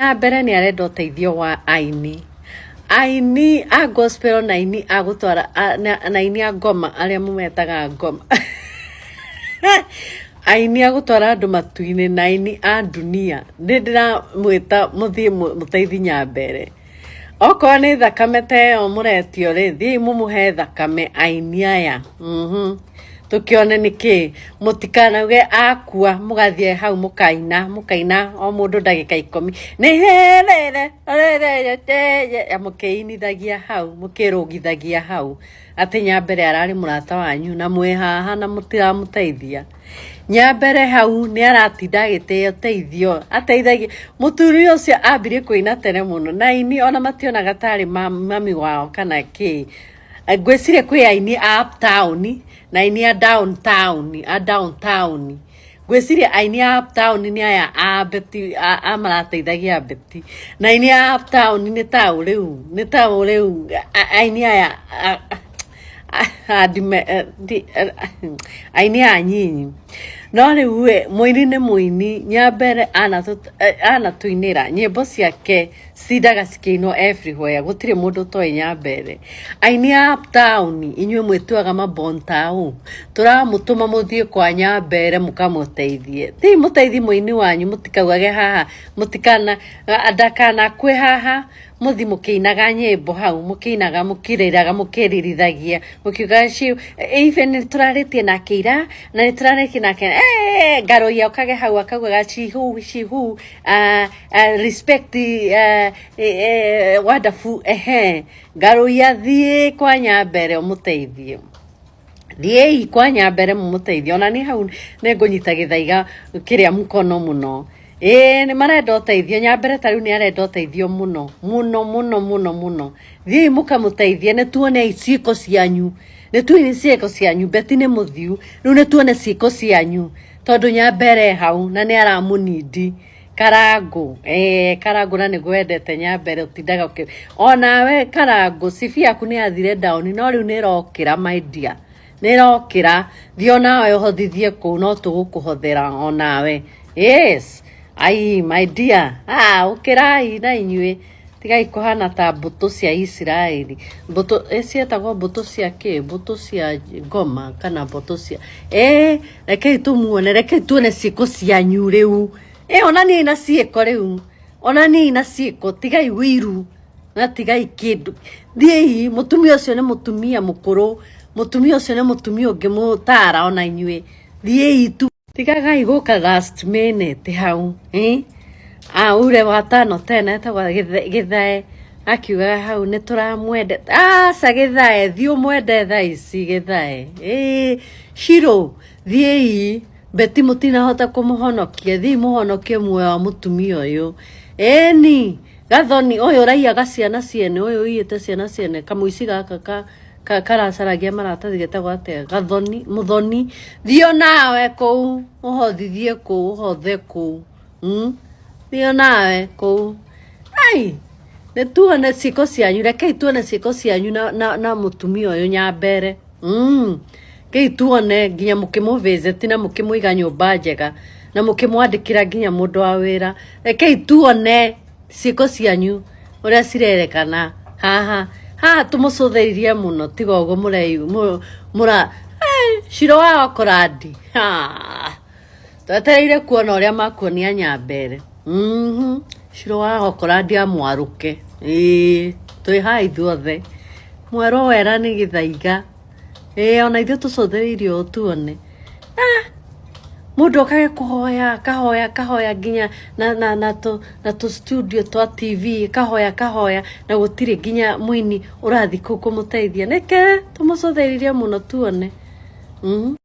Nyambere ni arenda uteithio wa Aini. Aini a gospel na Aini a gutwara na Aini a ngoma aria mumetaga ngoma. Aini a gutwara andu matuine na Aini a dunia. Ndira mwita muthii Mutheithi Nyambere. Oko ni thakame teo muretio ri thii mumuhe thakame Aini aya. Tukione niki mutikanauge akua mugathie hau mukaina o mundu ndagika 10 ni herere ya mukiinithagia hau mukirugithagia hau ati Nyambere arari murata wanyu na mwe haha na mutiramuteithia. Nyambere hau ni aratinda agiteo teithio ateithagia muturi ucio ambire kuina tene muno na Aini ona mationaga tari mami wao kana ki gwecire kwi Aini uptown na Aini a downtown gwecire Aini a uptown ni aya a Babyt amarateithagia Babyt na Aini a uptown ni tao riu Aini aya Aini anyinyi no riu muini ni muini Nyambere anatuinira nyimbo ciake cidaga cikino everywhere gutire mundu toi Nyambere. Aini a uptown inywe mwituaga mabontao turamutuma muthie kwa Nyambere mukamuteithie ti muteithie muini wanyu mutikaugage haha mutikana adakana kwe haha muthi mukiinaga nyimbo hau mukinaga mukiriraga mukiririthia mukiuga ciu even turaritie na Kuira na turaritie na ngaro ya ukage hau akauga chihu respect wonderful ngaro ya thie kwa Nyambere muteithie thie kwa Nyambere muteithie ona ni hau ne ngunyita githaiga kiria mukono muno ni marenda uteithio Nyambere tariu ni arenda uteithio muno thii mukamuteithie ne tuone ciiko cianyu ne tuone ciiko cianyu Babyt ni muthiu riu ne tuone ciiko cianyu tondu Nyambere hau na ni aramunidi Karangu Karangu na ni gwendete Nyambere utindaga ona we Karangu sifi yaku ni athire down no riu ni rokira my dear ni rokira thio nawe uhothithie ku no tugukuhothera onawe yes ai my dear ukirai na inywe tigai kuhana ta mbuto cia Israeli mbuto cietagwo mbuto cia ki mbuto cia ngoma kana mbuto cia reke tumuone reke tuone ciiko cianyu riu ona ni ina ciiko riu ona ni ina ciiko tigai wiru na tigai kindu thii mutumia ucio ni mutumia mukuru mutumia ucio ni mutumia ungimutara ona inywe thii tu tigagai guka last minute hau ure watano tena tagwa githae akiuga hau ni turamwende sa githae thio mwende thaici githae shiro thii Babyt mutina hota kumuhonokia thii muhonokie muoyo wa mutumia uyu ni gathoni uyu raia gaciana ciene uyu iyete ciana ciene kamuici gaka karacaragia maratathi getagwo atia gathoni Muthoni thio nawe ku uhothithie ku uhothe ku thio nawe ku ai ne tuone ciiko cianyu reke tuone ciiko cianyu na mutumia uyu Nyambere ke tuone nginya mukimuvisit na mukimuiga nyumba njega na mukimwandikira nginya mundu wa wira reke tuone ciiko cianyu uria cirerekana haha tumucuthiririe muno tiga ugo mura shiro wa koradi twetereire kuona uria makuonia Nyambere shiro wa koradi amwaruke twi hai ithuothe mwero wera ni githaiga ona ithu tucuthiririe tuone mundu akage kuhoya kahoya nginya na tu studio twa TV kahoya na gutire nginya muini urathi kumuteithia neke tumucuthiririe muno tuone